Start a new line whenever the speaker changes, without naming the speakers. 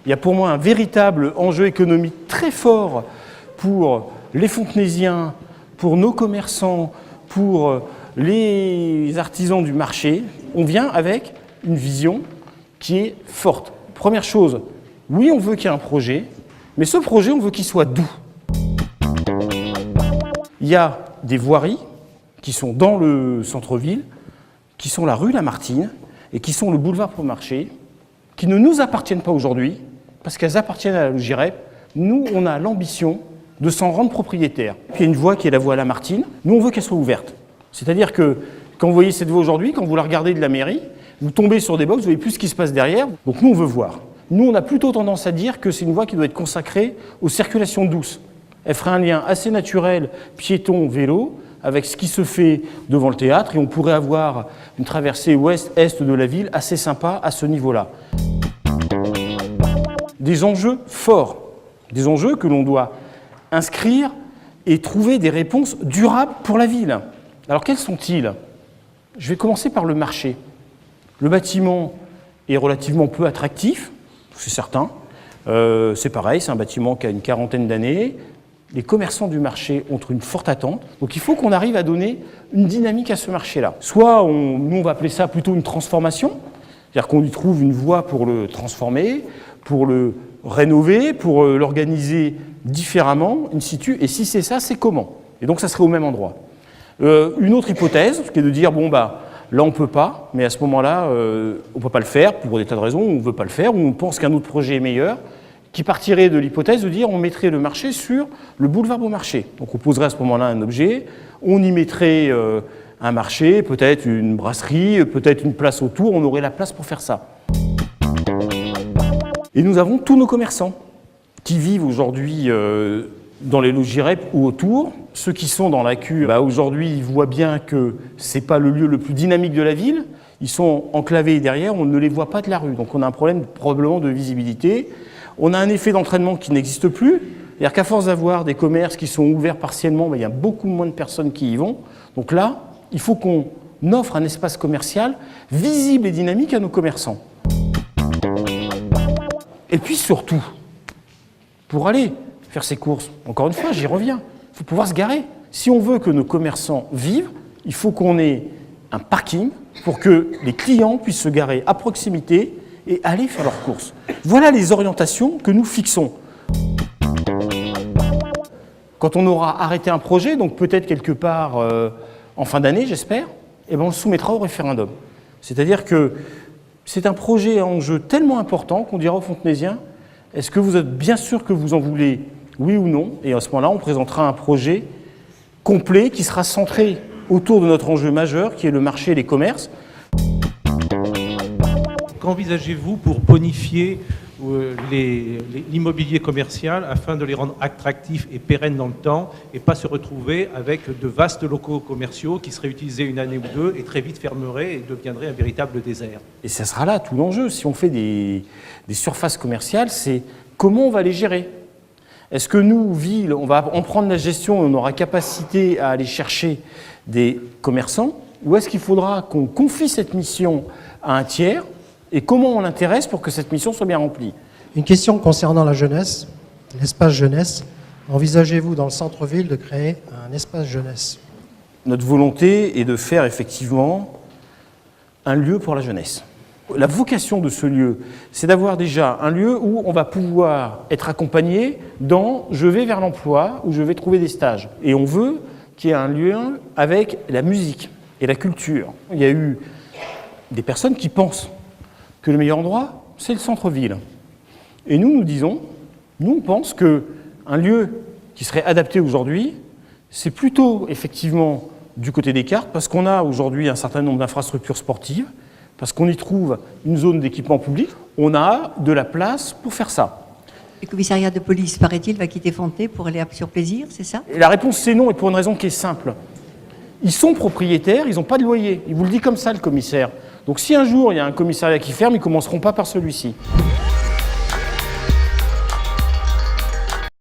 Il y a pour moi un véritable enjeu économique très fort pour les Fontenaisiens, pour nos commerçants, pour les artisans du marché. On vient avec une vision qui est forte. Première chose, oui, on veut qu'il y ait un projet, mais ce projet, on veut qu'il soit doux. Il y a des voiries qui sont dans le centre-ville, qui sont la rue Lamartine et qui sont le boulevard Beaumarchais, qui ne nous appartiennent pas aujourd'hui, parce qu'elles appartiennent à la Logirep. Nous, on a l'ambition de s'en rendre propriétaire. Puis il y a une voie qui est la voie Lamartine. Nous, on veut qu'elle soit ouverte. C'est-à-dire que quand vous voyez cette voie aujourd'hui, quand vous la regardez de la mairie, vous tombez sur des box, vous ne voyez plus ce qui se passe derrière. Donc nous, on veut voir. Nous, on a plutôt tendance à dire que c'est une voie qui doit être consacrée aux circulations douces. Elle ferait un lien assez naturel piéton-vélo avec ce qui se fait devant le théâtre et on pourrait avoir une traversée ouest-est de la ville assez sympa à ce niveau-là. Des enjeux forts, des enjeux que l'on doit inscrire et trouver des réponses durables pour la ville. Alors quels sont-ils? Je vais commencer par le marché. Le bâtiment est relativement peu attractif, c'est certain. C'est pareil, c'est un bâtiment qui a une quarantaine d'années. Les commerçants du marché ont une forte attente. Donc il faut qu'on arrive à donner une dynamique à ce marché-là. Soit, nous on va appeler ça plutôt une transformation, c'est-à-dire qu'on y trouve une voie pour le transformer, pour le rénover, pour l'organiser différemment, in situ. Et si c'est ça, c'est comment? Et donc ça serait au même endroit. Une autre hypothèse, qui est de dire, bon bah, là on ne peut pas, mais à ce moment-là, on ne peut pas le faire, pour des tas de raisons, on ne veut pas le faire, ou on pense qu'un autre projet est meilleur, qui partirait de l'hypothèse de dire on mettrait le marché sur le boulevard Beaumarchais. Donc on poserait à ce moment-là un objet, on y mettrait un marché, peut-être une brasserie, peut-être une place autour, on aurait la place pour faire ça. Et nous avons tous nos commerçants qui vivent aujourd'hui dans les Logirep ou autour. Ceux qui sont dans la cure, aujourd'hui, ils voient bien que ce n'est pas le lieu le plus dynamique de la ville. Ils sont enclavés derrière, on ne les voit pas de la rue. Donc on a un problème probablement de visibilité. On a un effet d'entraînement qui n'existe plus. C'est-à-dire qu'à force d'avoir des commerces qui sont ouverts partiellement, il y a beaucoup moins de personnes qui y vont. Donc là, il faut qu'on offre un espace commercial visible et dynamique à nos commerçants. Et puis surtout, pour aller faire ses courses, encore une fois, j'y reviens, il faut pouvoir se garer. Si on veut que nos commerçants vivent, il faut qu'on ait un parking pour que les clients puissent se garer à proximité et aller faire leurs courses. Voilà les orientations que nous fixons. Quand on aura arrêté un projet, donc peut-être quelque part en fin d'année, j'espère, on le soumettra au référendum. C'est-à-dire que c'est un projet à enjeu tellement important qu'on dira aux Fontenaisiens, est-ce que vous êtes bien sûr que vous en voulez, oui ou non? Et à ce moment-là, on présentera un projet complet qui sera centré autour de notre enjeu majeur, qui est le marché et les commerces.
Qu'envisagez-vous pour bonifier l'immobilier commercial afin de les rendre attractifs et pérennes dans le temps et pas se retrouver avec de vastes locaux commerciaux qui seraient utilisés une année ou deux et très vite fermeraient et deviendraient un véritable désert?
Et ça sera là tout l'enjeu. Si on fait des surfaces commerciales, c'est comment on va les gérer. Est-ce que nous, ville, on va en prendre la gestion et on aura capacité à aller chercher des commerçants? Ou est-ce qu'il faudra qu'on confie cette mission à un tiers? Et comment on l'intéresse pour que cette mission soit bien remplie?
Une question concernant la jeunesse, l'espace jeunesse. Envisagez-vous dans le centre-ville de créer un espace jeunesse?
Notre volonté est de faire effectivement un lieu pour la jeunesse. La vocation de ce lieu, c'est d'avoir déjà un lieu où on va pouvoir être accompagné dans « je vais vers l'emploi » ou « je vais trouver des stages ». Et on veut qu'il y ait un lieu avec la musique et la culture. Il y a eu des personnes qui pensent que le meilleur endroit, c'est le centre-ville. Et nous, nous disons, nous, on pense qu'un lieu qui serait adapté aujourd'hui, c'est plutôt effectivement du côté des cartes, parce qu'on a aujourd'hui un certain nombre d'infrastructures sportives, parce qu'on y trouve une zone d'équipement public, on a de la place pour faire ça.
Le commissariat de police, paraît-il, va quitter Fontenay pour aller sur Plaisir, c'est ça?
Et la réponse, c'est non, et pour une raison qui est simple. Ils sont propriétaires, ils n'ont pas de loyer. Il vous le dit comme ça, le commissaire. Donc si un jour il y a un commissariat qui ferme, ils ne commenceront pas par celui-ci.